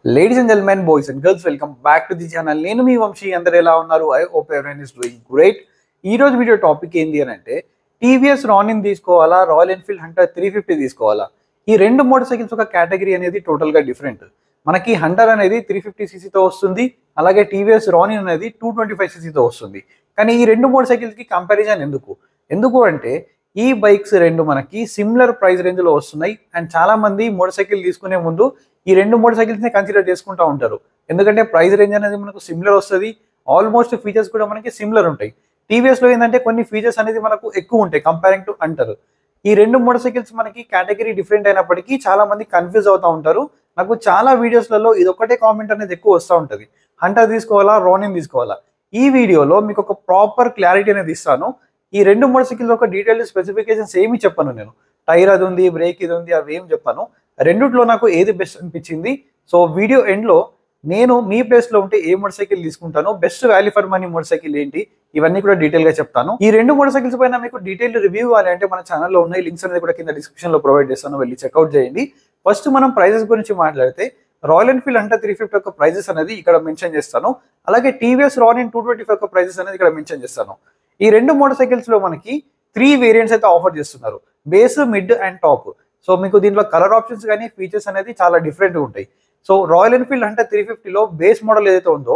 Ladies and gentlemen, boys and girls, welcome back to the channel. నేను మీ వంశీ అందరూ ఎలా ఉన్నారు? I hope everyone is doing great. ఈ రోజు వీడియో టాపిక్ ఏంటి అని అంటే టీవీఎస్ రానిన్ తీసుకోవాలా, రాయల్ ఎన్ఫీల్డ్ హంటర్ 350 తీసుకోవాలా? ఈ రెండు మోటార్ సైకిల్స్ ఒక కేటగిరీ అనేది టోటల్ గా డిఫరెంట్. మనకి హంటర్ అనేది 350 సీసీతో వస్తుంది, అలాగే టీవీఎస్ రానిన్ అనేది 225 సీసీతో వస్తుంది. కానీ ఈ రెండు మోటార్ సైకిల్స్ కి కంపారిజన్ ఎందుకు అంటే ఈ బైక్స్ రెండు మనకి సిమిలర్ ప్రైస్ రేంజ్ లో వస్తున్నాయి. అండ్ చాలా మంది మోటార్ సైకిల్ తీసుకునే ముందు ఈ రెండు మోటార్ సైకిల్స్ ని కన్సిడర్ చేసుకుంటూ ఉంటారు. ఎందుకంటే ప్రైస్ రేంజ్ అనేది మనకు సిమిలర్ వస్తుంది, ఆల్మోస్ట్ ఫీచర్స్ కూడా మనకి సిమిలర్ ఉంటాయి. టీవీఎస్ లో ఏంటంటే కొన్ని ఫీచర్స్ అనేది మనకు ఎక్కువ ఉంటాయి కంపేరింగ్ టు హంటర్. ఈ రెండు మోటార్ సైకిల్స్ మనకి కేటగిరీ డిఫరెంట్ అయినప్పటికీ చాలా మంది కన్ఫ్యూజ్ అవుతూ ఉంటారు. నాకు చాలా వీడియోస్లలో ఇది ఒకటే కామెంట్ అనేది ఎక్కువ వస్తూ ఉంటుంది, హంటర్ తీసుకోవాలా, రానిన్ తీసుకోవాలా? ఈ వీడియోలో మీకు ఒక ప్రాపర్ క్లారిటీ అనేది ఇస్తాను. ఈ రెండు మోటార్ సైకిల్ ఒక డీటెయిల్ స్పెసిఫికేషన్స్ ఏమి చెప్పను నేను. టైర్ అది ఉంది, బ్రేక్ ఇది ఉంది, అవి ఏం చెప్పాను. రెండిట్లో నాకు ఏది బెస్ట్ అనిపించింది. సో వీడియో ఎండ్లో నేను మీ ప్లేస్లో ఉంటే ఏ మోటార్ సైకిల్ తీసుకుంటాను, best value for money motor cycle ఏంటి, ఇవన్నీ కూడా డీటెయిల్గా చెప్తాను. ఈ రెండు మోటార్ సైకిల్స్ పైన మీకు డీటెయిల్ రివ్యూ ఇవ్వాలి అంటే మన ఛానల్లో ఉన్నాయి, లింక్స్ అనేది కూడా కింద డిస్క్రిప్షన్లో ప్రొవైడ్ చేస్తాను, వెళ్ళి చెక్అవుట్ చేయండి. ఫస్ట్ మనం ప్రైజెస్ గురించి మాట్లాడితే రాయల్ ఎన్ఫీల్డ్ హంటర్ 350 యొక్క ప్రైజెస్ అనేది ఇక్కడ మెన్షన్ చేస్తాను, అలాగే టీవీఎస్ రానిన్ 225 యొక్క ప్రైజెస్ అనేది ఇక్కడ మెన్షన్ చేస్తాను. ఈ రెండు మోటార్ సైకిల్స్ లో మనకి 3 వేరియంట్స్ అయితే ఆఫర్ చేస్తున్నారు, base, mid and top. So మీకు దీంట్లో కలర్ ఆప్షన్స్ కానీ ఫీచర్స్ అనేది చాలా డిఫరెంట్గా ఉంటాయి. సో రాయల్ ఎన్ఫీల్డ్ హంటర్ 350లో బేస్ మోడల్ ఏదైతే ఉందో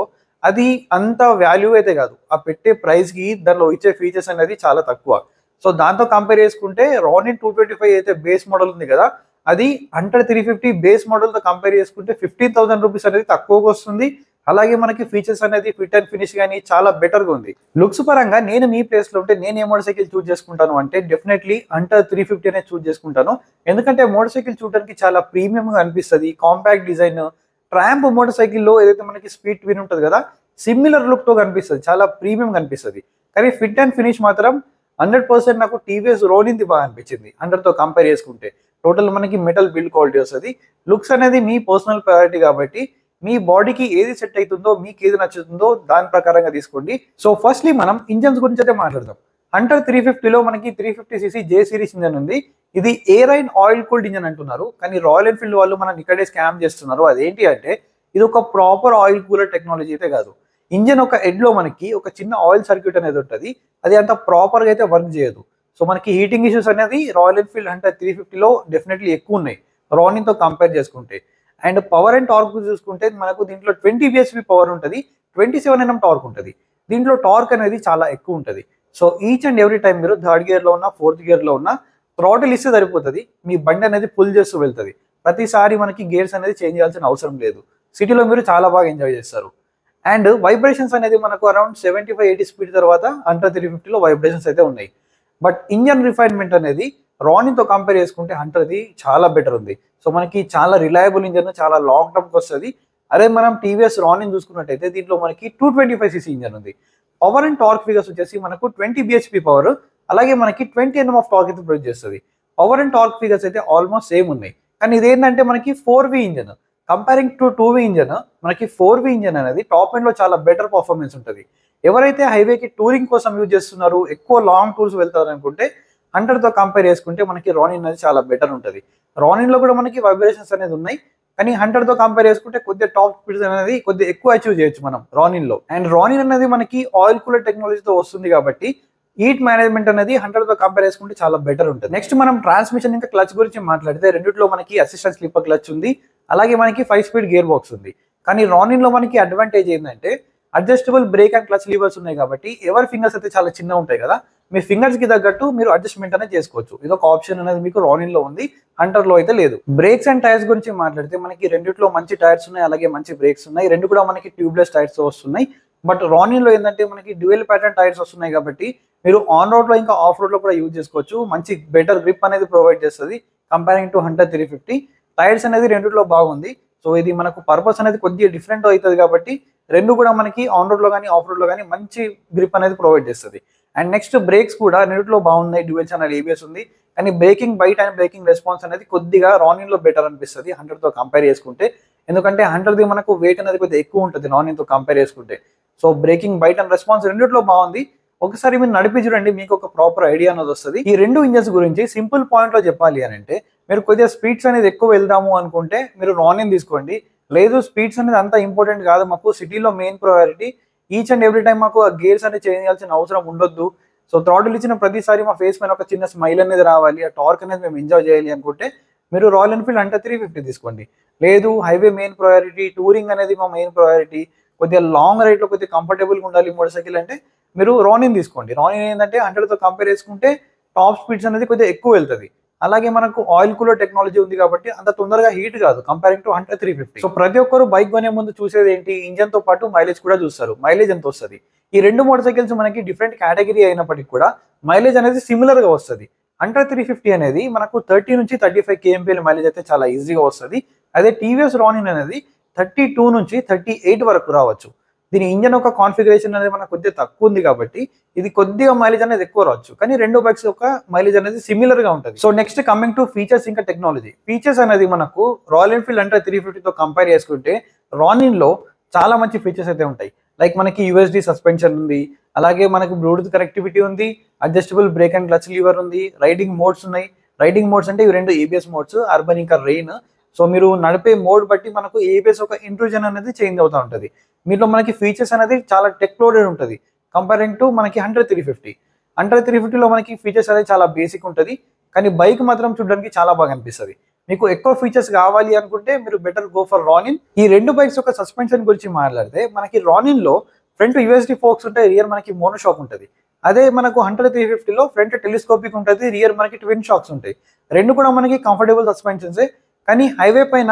అది అంత వాల్యూ అయితే కాదు, ఆ పెట్టే ప్రైస్కి దానిలో ఇచ్చే ఫీచర్స్ అనేది చాలా తక్కువ. సో దాంతో కంపేర్ చేసుకుంటే రానిన్ 225 అయితే బేస్ మోడల్ ఉంది కదా, అది హంటర్ 350 బేస్ మోడల్తో కంపేర్ చేసుకుంటే 15,000 రూపీస్ అనేది తక్కువగా వస్తుంది. అలాగే మనకి ఫీచర్స్ అనేది ఫిట్ అండ్ ఫినిష్ కానీ చాలా బెటర్గా ఉంది. లుక్స్ పరంగా నేను మీ ప్లేస్లో ఉంటే నేను ఏ మోటార్ సైకిల్ చూస్ చేసుకుంటాను అంటే డెఫినెట్లీ హంటర్ 350 అనేది చూస్ చేసుకుంటాను. ఎందుకంటే మోటార్ సైకిల్ చూడడానికి చాలా ప్రీమియంగా అనిపిస్తుంది, కాంపాక్ట్ డిజైన్. ట్రాంప్ మోటార్ సైకిల్లో ఏదైతే మనకి స్పీడ్ ట్విన్ ఉంటుంది కదా, సిమిలర్ లుక్తో కనిపిస్తుంది, చాలా ప్రీమియంగా అనిపిస్తుంది. కానీ ఫిట్ అండ్ ఫినిష్ మాత్రం 100% నాకు టీవీఎస్ రోనిన్ది బాగా అనిపించింది హంటర్తో కంపేర్ చేసుకుంటే. టోటల్ మనకి మెటల్ బిల్డ్ క్వాలిటీ వస్తుంది. లుక్స్ అనేది మీ పర్సనల్ ప్రయారిటీ కాబట్టి మీ బాడీకి ఏది సెట్ అవుతుందో, మీకు ఏది నచ్చుతుందో దాని ప్రకారంగా తీసుకోండి. సో ఫస్ట్లీ మనం ఇంజన్స్ గురించి అయితే మాట్లాడదాం. హంటర్ 350లో మనకి 350 సీసీ జే సిరీస్ ఇంజన్ ఉంది. ఇది ఎయిరైన్ ఆయిల్ కూల్డ్ ఇంజన్ అంటున్నారు, కానీ రాయల్ ఎన్ఫీల్డ్ వాళ్ళు మనం ఇక్కడే స్కామ్ చేస్తున్నారు. అదేంటి అంటే ఇది ఒక ప్రాపర్ ఆయిల్ కూలర్ టెక్నాలజీ అయితే కాదు. ఇంజన్ ఒక ఎడ్లో మనకి ఒక చిన్న ఆయిల్ సర్క్యూట్ అనేది ఉంటుంది, అది అంత ప్రాపర్గా అయితే వర్క్ చేయదు. సో మనకి హీటింగ్ ఇష్యూస్ అనేది రాయల్ ఎన్ఫీల్డ్ హంటర్ 350లో డెఫినెట్లీ ఎక్కువ ఉన్నాయి రానిన్తో కంపేర్ చేసుకుంటే. అండ్ పవర్ అండ్ టార్క్ చూసుకుంటే మనకు దీంట్లో 20 bhp పవర్ ఉంటుంది, 27 Nm టార్క్ ఉంటుంది. దీంట్లో టార్క్ అనేది చాలా ఎక్కువ ఉంటుంది. So each and every time మీరు థర్డ్ గేర్లో ఉన్న, ఫోర్త్ గేర్లో ఉన్న థ్రాటిల్ ఇస్తే సరిపోతుంది, మీ బండి అనేది పుల్ చేస్తూ వెళ్తుంది. ప్రతిసారి మనకి గేర్స్ అనేది చేంజ్ చేయాల్సిన అవసరం లేదు. సిటీలో మీరు చాలా బాగా ఎంజాయ్ చేస్తారు. అండ్ వైబ్రేషన్స్ అనేది మనకు అరౌండ్ 75-80 స్పీడ్ తర్వాత హంటర్ 350లో వైబ్రేషన్స్ అయితే ఉన్నాయి. బట్ ఇంజన్ రిఫైన్మెంట్ అనేది రానిన్తో కంపేర్ చేసుకుంటే హంటర్ది చాలా బెటర్ ఉంది. సో మనకి చాలా రిలయబుల్ ఇంజన్, చాలా లాంగ్ టర్మ్కి వస్తుంది. అదే మనం టీవీఎస్ రానిన్ చూసుకున్నట్టయితే దీంట్లో మనకి 225 సీసీ ఇంజన్ ఉంది. పవర్ అండ్ టార్క్ ఫిగర్స్ వచ్చేసి మనకు 20 bhp పవర్, అలాగే మనకి 20 Nm ఆఫ్ టార్క్ అయితే ప్రొడ్యూస్ చేస్తుంది. పవర్ అండ్ టార్క్ ఫిగర్స్ అయితే ఆల్మోస్ట్ సేమ్ ఉన్నాయి. కానీ ఇదేంటంటే మనకి 4V engine comparing to 2V engine, మనకి 4V ఇంజన్ అనేది టాప్ ఎండ్లో చాలా బెటర్ పర్ఫార్మెన్స్ ఉంటుంది. ఎవరైతే హైవేకి టూరింగ్ కోసం యూజ్ చేస్తున్నారు, ఎక్కువ లాంగ్ టూర్స్ వెళ్తారు అనుకుంటే హంటర్తో కంపేర్ చేసుకుంటే మనకి రానిన్ అనేది చాలా బెటర్ ఉంటుంది. రానిన్లో కూడా మనకి వైబ్రేషన్స్ అనేది ఉన్నాయి, కానీ హంటర్తో కంపేర్ చేసుకుంటే కొద్దిగా టాప్ స్పీడ్స్ అనేది కొద్దిగా ఎక్కువ అచీవ్ చేయొచ్చు మనం రానిన్లో. అండ్ రానిన్ అనేది మనకి ఆయిల్ కూలర్ టెక్నాలజీతో వస్తుంది కాబట్టి హీట్ మేనేజ్మెంట్ అనేది హంటర్తో కంపేర్ చేసుకుంటే చాలా బెటర్ ఉంటుంది. నెక్స్ట్ మనం ట్రాన్స్మిషన్ ఇంకా క్లచ్ గురించి మాట్లాడితే రెండిట్లో మనకి అసిస్టెంట్ స్లిప్పర్ క్లచ్ ఉంది, అలాగే మనకి 5 స్పీడ్ గేర్ బాక్స్ ఉంది. కానీ రానిన్లో మనకి అడ్వాంటేజ్ ఏంటంటే అడ్జస్టబుల్ బ్రేక్ అండ్ క్లచ్ లీవర్స్ ఉన్నాయి కాబట్టి ఎవరి ఫింగర్స్ అయితే చాలా చిన్నగా ఉంటాయి కదా, మీ ఫింగర్స్కి తగ్గట్టు మీరు అడ్జస్ట్మెంట్ అనేది చేసుకోవచ్చు. ఇది ఒక ఆప్షన్ అనేది మీకు రానిన్లో ఉంది, హంటర్లో అయితే లేదు. బ్రేక్స్ అండ్ టైర్స్ గురించి మాట్లాడితే మనకి రెండిట్లో మంచి టైర్స్ ఉన్నాయి, అలాగే మంచి బ్రేక్స్ ఉన్నాయి. రెండు కూడా మనకి ట్యూబ్లెస్ టైర్స్ వస్తున్నాయి. బట్ రానిన్లో ఏంటంటే మనకి డ్యూయల్ ప్యాటర్న్ టైర్స్ వస్తున్నాయి కాబట్టి మీరు ఆన్ రోడ్లో ఇంకా ఆఫ్ రోడ్లో కూడా యూజ్ చేసుకోవచ్చు. మంచి బెటర్ గ్రిప్ అనేది ప్రొవైడ్ చేస్తుంది కంపేరింగ్ టు హంటర్ 350. టైర్స్ అనేది రెండిట్లో బాగుంది. సో ఇది మనకు పర్పస్ అనేది కొద్దిగా డిఫరెంట్ అవుతుంది కాబట్టి రెండు కూడా మనకి ఆన్ రోడ్లో కానీ ఆఫ్ రోడ్లో కానీ మంచి గ్రిప్ అనేది ప్రొవైడ్ చేస్తుంది. అండ్ నెక్స్ట్ బ్రేక్స్ కూడా రెండిట్లో బాగున్నాయి, డ్యూయల్ ఛానల్ ఏబిఎస్ ఉంది. కానీ braking bite and braking response అనేది కొద్దిగా రానిన్లో బెటర్ అనిపిస్తుంది హంటర్తో కంపేర్ చేసుకుంటే. ఎందుకంటే హంటర్ది మనకు వెయిట్ అనేది కొద్దిగా ఎక్కువ ఉంటుంది రానిన్తో కంపేర్ చేసుకుంటే. So braking bite and response రెండిట్లో బాగుంది. ఒకసారి మీరు నడిపి చూడండి, మీకు ఒక ప్రాపర్ ఐడియా అనేది వస్తుంది. ఈ రెండు ఇంజన్స్ గురించి సింపుల్ పాయింట్లో చెప్పాలి అని అంటే మీరు కొద్దిగా స్పీడ్స్ అనేది ఎక్కువ వెళ్దాము అనుకుంటే మీరు రానిన్ తీసుకోండి. లేదు స్పీడ్స్ అనేది అంత ఇంపార్టెంట్ కాదు, మాకు సిటీలో main priority each and every time మాకు ఆ గేర్స్ అనేది చేంజ్ చేయాల్సిన అవసరం ఉండొద్దు. సో థ్రాటిల్ ఇచ్చిన ప్రతిసారి మా ఫేస్ పైన ఒక చిన్న స్మైల్ అనేది రావాలి, ఆ టార్క్ అనేది మేము ఎంజాయ్ చేయాలి అనుకుంటే మీరు రాయల్ ఎన్ఫీల్డ్ అంటే 350 తీసుకోండి. లేదు హైవే మెయిన్ ప్రయారిటీ, టూరింగ్ అనేది మా మెయిన్ ప్రయారిటీ, కొద్దిగా లాంగ్ రైడ్లో కొద్దిగా కంఫర్టబుల్గా ఉండాలి మోటార్ సైకిల్ అంటే మీరు రానిన్ తీసుకోండి. రానిన్ ఏంటంటే 100తో కంపేర్ చేసుకుంటే టాప్ స్పీడ్స్ అనేది కొద్దిగా ఎక్కువ వెళ్తుంది. అలాగే మనకు ఆయిల్ కూలర్ టెక్నాలజీ ఉంది కాబట్టి అంత తొందరగా హీట్ కాదు కంపేరింగ్ టు 100 350. సో ప్రతి ఒక్కరు బైక్ కొనే ముందు చూసేది ఏంటి, ఇంజన్ తో పాటు మైలేజ్ కూడా చూస్తారు. మైలేజ్ ఎంత వస్తుంది, ఈ రెండు మోటార్ సైకిల్స్ మనకి డిఫరెంట్ కేటగిరీ అయినప్పటికీ కూడా మైలేజ్ అనేది సిమిలర్ గా వస్తుంది. 100 350 అనేది మనకు 30 నుంచి 35 kmpl మైలేజ్ అయితే చాలా ఈజీగా వస్తుంది. అదే టీవీఎస్ రానిన్ అనేది 32 నుంచి 38 వరకు రావచ్చు. దీని ఇంజన్ ఒక కాన్ఫిగరేషన్ అనేది మనకు కొద్దిగా తక్కువ ఉంది కాబట్టి ఇది కొద్దిగా మైలేజ్ అనేది ఎక్కువ రావచ్చు, కానీ రెండు బైక్స్ యొక్క మైలేజ్ అనేది సిమిలర్ గా ఉంటుంది. So next coming to features ఇంకా టెక్నాలజీ. ఫీచర్స్ అనేది మనకు రాయల్ ఎన్ఫీల్డ్ అంటే 350తో కంపేర్ చేసుకుంటే రానిన్ లో చాలా మంచి ఫీచర్స్ అయితే ఉంటాయి. లైక్ మనకి యూఎస్డి సస్పెన్షన్ ఉంది, అలాగే మనకు బ్లూటూత్ కనెక్టివిటీ ఉంది, adjustable break and clutch Lever ఉంది, రైడింగ్ మోడ్స్ ఉన్నాయి. రైడింగ్ మోడ్స్ అంటే ఇవి రెండు ఏబిఎస్ మోడ్స్, అర్బన్ ఇంకా రెయిన్. సో మీరు నడిపే మోడ్ బట్టి మనకు ఏబిఎస్ ఒక ఇంట్రూజన్ అనేది చేంజ్ అవుతూ ఉంటుంది. మీలో మనకి ఫీచర్స్ అనేది చాలా టెక్ లోడెడ్ ఉంటుంది కంపేరింగ్ టు మనకి 100 350లో మనకి ఫీచర్స్ అనేది చాలా బేసిక్ ఉంటుంది, కానీ బైక్ మాత్రం చూడడానికి చాలా బాగా అనిపిస్తుంది. మీకు ఎక్కువ ఫీచర్స్ కావాలి అనుకుంటే మీరు బెటర్ గో ఫర్ రానిన్. ఈ రెండు బైక్స్ యొక్క సస్పెన్షన్ గురించి మాట్లాడితే మనకి రానిన్ లో ఫ్రంట్ యూఎస్డి ఫోక్స్ ఉంటాయి, రియర్ మనకి మోనోషాక్ ఉంటుంది. అదే మనకు 100 350లో ఫ్రంట్ టెలిస్కోపిక్ ఉంటుంది, రియర్ మనకి ట్విన్ షాక్స్ ఉంటాయి. రెండు కూడా మనకి కంఫర్టబుల్ సస్పెన్షన్సే, కానీ హైవే పైన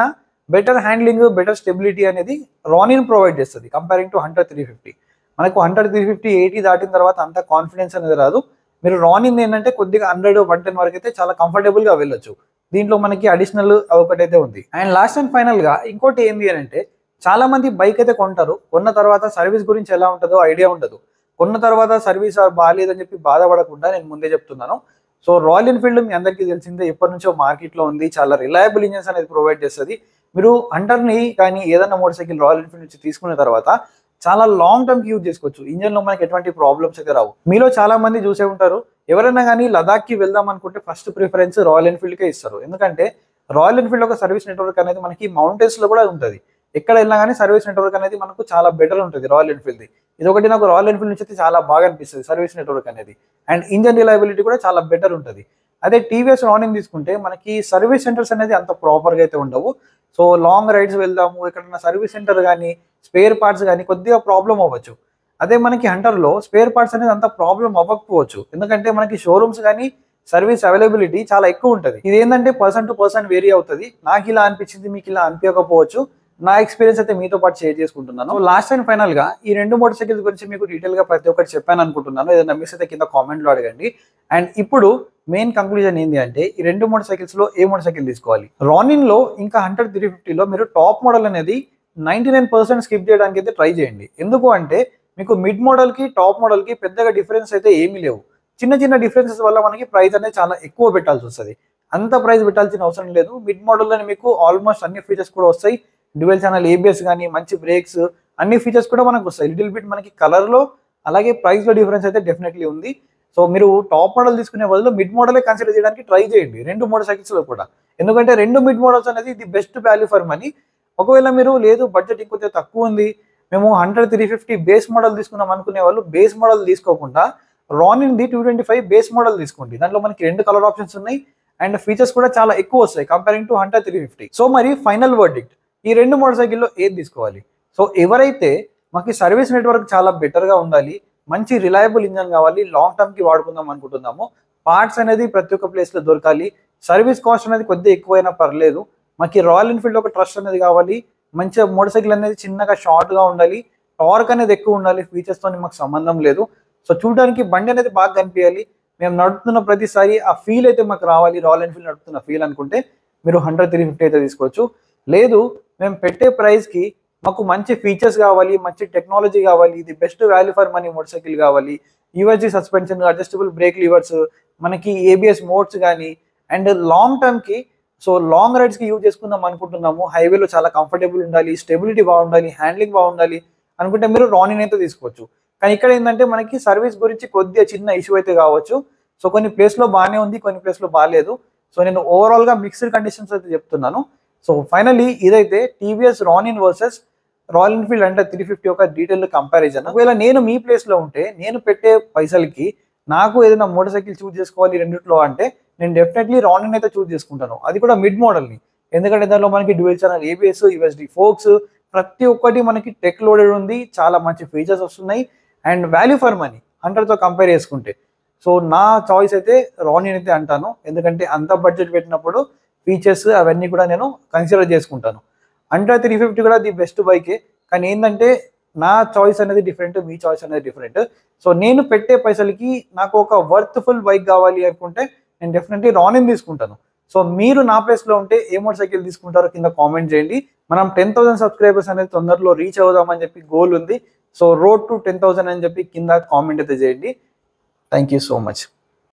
బెటర్ హ్యాండ్లింగ్, బెటర్ స్టెబిలిటీ అనేది రానిన్ ప్రొవైడ్ చేస్తుంది కంపేరింగ్ టు 100 350. మనకు 100 350 80 దాటిన తర్వాత అంత కాన్ఫిడెన్స్ అనేది రాదు. మీరు రానిన్ ఏంటంటే కొద్దిగా 100 110 వరకు అయితే చాలా కంఫర్టబుల్ గా వెళ్ళొచ్చు. దీంట్లో మనకి అడిషనల్ ఒకటైతే ఉంది. అండ్ లాస్ట్ అండ్ ఫైనల్ గా ఇంకోటి ఏంటి అని అంటే, చాలా మంది బైక్ అయితే కొంటారు, కొన్న తర్వాత సర్వీస్ గురించి ఎలా ఉంటుందో ఐడియా ఉండదు. కొన్న తర్వాత సర్వీస్ బాగాలేదని చెప్పి బాధపడకుండా నేను ముందే చెప్తున్నాను. సో రాయల్ ఎన్ఫీల్డ్ మీ అందరికీ తెలిసిందే, ఎప్పటి నుంచో మార్కెట్లో ఉంది, చాలా రిలయబుల్ ఇంజన్స్ అనేది ప్రొవైడ్ చేస్తుంది. మీరు హంటర్ని కానీ ఏదైనా మోటార్ సైకిల్ రాయల్ ఎన్ఫీల్డ్ నుంచి తీసుకున్న తర్వాత చాలా లాంగ్ టర్మ్ కి యూజ్ చేసుకోవచ్చు. ఇంజన్ లో మనకి ఎటువంటి ప్రాబ్లమ్స్ అయితే రావు. మీలో చాలా మంది చూసే ఉంటారు, ఎవరైనా కానీ లదాఖ్ కి వెళ్దాం అనుకుంటే ఫస్ట్ ప్రిఫరెన్స్ రాయల్ ఎన్ఫీల్డ్ కే ఇస్తారు. ఎందుకంటే రాయల్ ఎన్ఫీల్డ్ ఒక సర్వీస్ నెట్వర్క్ అనేది మనకి మౌంటైన్స్ లో కూడా ఉంటుంది. ఎక్కడ వెళ్ళినా కానీ సర్వీస్ నెట్వర్క్ అనేది మనకు చాలా బెటర్ ఉంటుంది రాయల్ ఎన్ఫీల్డ్. ఇది ఒకటి నాకు రాయల్ ఎన్ఫీల్డ్ నుంచి అయితే చాలా బాగా అనిపిస్తుంది సర్వీస్ నెట్వర్క్ అనేది. అండ్ ఇంజన్ రిలయబిలిటీ కూడా చాలా బెటర్ ఉంటుంది. అదే టీవీఎస్ రానిన్ తీసుకుంటే మనకి సర్వీస్ సెంటర్స్ అనేది అంత ప్రాపర్గా అయితే ఉండవు. సో లాంగ్ రైడ్స్ వెళ్దాము, ఎక్కడన్నా సర్వీస్ సెంటర్ కానీ స్పేర్ పార్ట్స్ కానీ కొద్దిగా ప్రాబ్లం అవ్వచ్చు. అదే మనకి హంటర్లో స్పేర్ పార్ట్స్ అనేది అంత ప్రాబ్లం అవ్వకపోవచ్చు, ఎందుకంటే మనకి షోరూమ్స్ కానీ సర్వీస్ అవైలబిలిటీ చాలా ఎక్కువ ఉంటుంది. ఇది ఏంటంటే పర్సన్ టు పర్సన్ వేరీ అవుతుంది. నాకు ఇలా అనిపించింది, మీకు ఇలా అనిపించకపోవచ్చు. నా ఎక్స్పీరియన్స్ అయితే మీతో పాటు షేర్ చేసుకుంటున్నాను. లాస్ట్ అండ్ ఫైనల్ గా ఈ రెండు మోటార్ సైకిల్స్ గురించి మీకు డీటెయిల్ గా ప్రతి ఒక్కటి చెప్పాను అనుకుంటున్నాను. ఏదైనా మిస్ అయితే కింద కామెంట్ లో అడగండి. అండ్ ఇప్పుడు మెయిన్ కంక్లూజన్ ఏంటి అంటే, ఈ రెండు మోటార్ సైకిల్స్ లో ఏ మోటార్ సైకిల్ తీసుకోవాలి. రానిన్ లో ఇంకా 100 350లో మీరు టాప్ మోడల్ అనేది 99% స్కిప్ చేయడానికి అయితే ట్రై చేయండి. ఎందుకు అంటే మీకు మిడ్ మోడల్ కి టాప్ మోడల్ కి పెద్దగా డిఫరెన్స్ అయితే ఏమీ లేవు. చిన్న చిన్న డిఫరెన్సెస్ వల్ల మనకి ప్రైస్ అనేది చాలా ఎక్కువ పెట్టాల్సి వస్తుంది. అంత ప్రైస్ పెట్టాల్సిన అవసరం లేదు. మిడ్ మోడల్లోనే మీకు ఆల్మోస్ట్ అన్ని ఫీచర్స్ కూడా వస్తాయి. డ్యూయల్ ఛానల్ ఏబిఎస్ కానీ, మంచి బ్రేక్స్, అన్ని ఫీచర్స్ కూడా మనకు వస్తాయి. లిటిల్ బిట్ మనకి కలర్ లో అలాగే ప్రైస్ లో డిఫరెన్స్ అయితే డెఫినెట్లీ ఉంది. సో మీరు టాప్ మోడల్ తీసుకునే బదులు మిడ్ మోడలే కన్సిడర్ చేయడానికి ట్రై చేయండి రెండు మోటార్ సైకిల్స్ లో కూడా. ఎందుకంటే రెండు మిడ్ మోడల్స్ అనేది the best value for money. ఒకవేళ మీరు లేదు బడ్జెట్ ఇంకొంచెం తక్కువ ఉంది, మేము 100 350 బేస్ మోడల్ తీసుకుందాం అనుకునే వాళ్ళు బేస్ మోడల్ తీసుకోకుండా రానిన్ ది 225 బేస్ మోడల్ తీసుకోండి. దాంట్లో మనకి రెండు కలర్ ఆప్షన్స్ ఉన్నాయి అండ్ ఫీచర్స్ కూడా చాలా ఎక్కువ వస్తాయి కంపేరింగ్ టు 100 350. సో మరి ఫైనల్ వర్డిక్ట్, ఈ రెండు మోటార్ సైకిల్లో ఏది తీసుకోవాలి? సో ఎవరైతే మాకు సర్వీస్ నెట్వర్క్ చాలా బెటర్గా ఉండాలి, మంచి రిలయబుల్ ఇంజన్ కావాలి, లాంగ్ టర్మ్కి వాడుకుందాం అనుకుంటున్నామో, పార్ట్స్ అనేది ప్రతి ఒక్క ప్లేస్లో దొరకాలి, సర్వీస్ కాస్ట్ అనేది కొద్దిగా ఎక్కువైనా పర్లేదు, మాకు రాయల్ ఎన్ఫీల్డ్ ఒక ట్రస్ట్ అనేది కావాలి, మంచిగా మోటార్ సైకిల్ అనేది చిన్నగా షార్ట్గా ఉండాలి, టార్క్ అనేది ఎక్కువ ఉండాలి, ఫీచర్స్తో మాకు సంబంధం లేదు. సో చూడడానికి బండి అనేది బాగా కనిపించాలి, మేము నడుపుతున్న ప్రతిసారి ఆ ఫీల్ అయితే మాకు రావాలి, రాయల్ ఎన్ఫీల్డ్ నడుపుతున్న ఫీల్ అనుకుంటే మీరు 100 350 అయితే తీసుకోవచ్చు. లేదు మేము పెట్టే ప్రైస్కి మాకు మంచి ఫీచర్స్ కావాలి, మంచి టెక్నాలజీ కావాలి, ఇది best value for money motorcycle కావాలి, USG suspension, adjustable brake levers, మనకి ఏబిఎస్ మోడ్స్ కానీ, అండ్ లాంగ్ టర్మ్కి సో లాంగ్ రైడ్స్కి యూజ్ చేసుకుందాం అనుకుంటున్నాము, హైవేలో చాలా కంఫర్టబుల్ ఉండాలి, స్టెబిలిటీ బాగుండాలి, హ్యాండ్లింగ్ బాగుండాలి అనుకుంటే మీరు రానిన్ అయితే తీసుకోవచ్చు. కానీ ఇక్కడ ఏంటంటే మనకి సర్వీస్ గురించి కొద్దిగా చిన్న ఇష్యూ అయితే కావచ్చు. సో కొన్ని ప్లేస్లో బాగానే ఉంది, కొన్ని ప్లేస్లో బాగాలేదు. సో నేను ఓవరాల్గా మిక్స్డ్ కండిషన్స్ అయితే చెప్తున్నాను. సో ఫైనలీ ఇదైతే టీవీఎస్ రానిన్ వర్సెస్ రాయల్ ఎన్ఫీల్డ్ అంటే 350 ఒక డీటెయిల్ కంపారిజన్. ఒకవేళ నేను మీ ప్లేస్లో ఉంటే నేను పెట్టే పైసలకి నాకు ఏదైనా మోటార్ సైకిల్ చూస్ చేసుకోవాలి రెండిట్లో అంటే నేను డెఫినెట్లీ రానిన్ అయితే చూస్ చేసుకుంటాను, అది కూడా మిడ్ మోడల్ని. ఎందుకంటే దానిలో మనకి dual channel ABS, USD folks ప్రతి ఒక్కటి మనకి టెక్ లోడెడ్ ఉంది, చాలా మంచి ఫీచర్స్ వస్తున్నాయి అండ్ వాల్యూ ఫర్ మనీ హంటర్తో కంపేర్ చేసుకుంటే. సో నా చాయిస్ అయితే రానిన్ అయితే అంటాను, ఎందుకంటే అంత బడ్జెట్ పెట్టినప్పుడు ఫీచర్స్ అవన్నీ కూడా నేను కన్సిడర్ చేసుకుంటాను. హంటర్ 350 కూడా ది బెస్ట్ బైకే, కానీ ఏంటంటే నా చాయిస్ అనేది డిఫరెంట్, మీ చాయిస్ అనేది డిఫరెంట్. సో నేను పెట్టే పైసలకి నాకు ఒక వర్త్ఫుల్ బైక్ కావాలి అనుకుంటే నేను డెఫినెట్లీ రానిన్ తీసుకుంటాను. సో మీరు నా ప్లేస్లో ఉంటే ఏ మోటార్ సైకిల్ తీసుకుంటారో కింద కామెంట్ చేయండి. మనం 10,000 సబ్స్క్రైబర్స్ అనేది తొందరలో రీచ్ అవుదామని చెప్పి గోల్ ఉంది. సో రోడ్ టు 10,000 అని చెప్పి కింద కామెంట్ అయితే చేయండి. Thank you so much.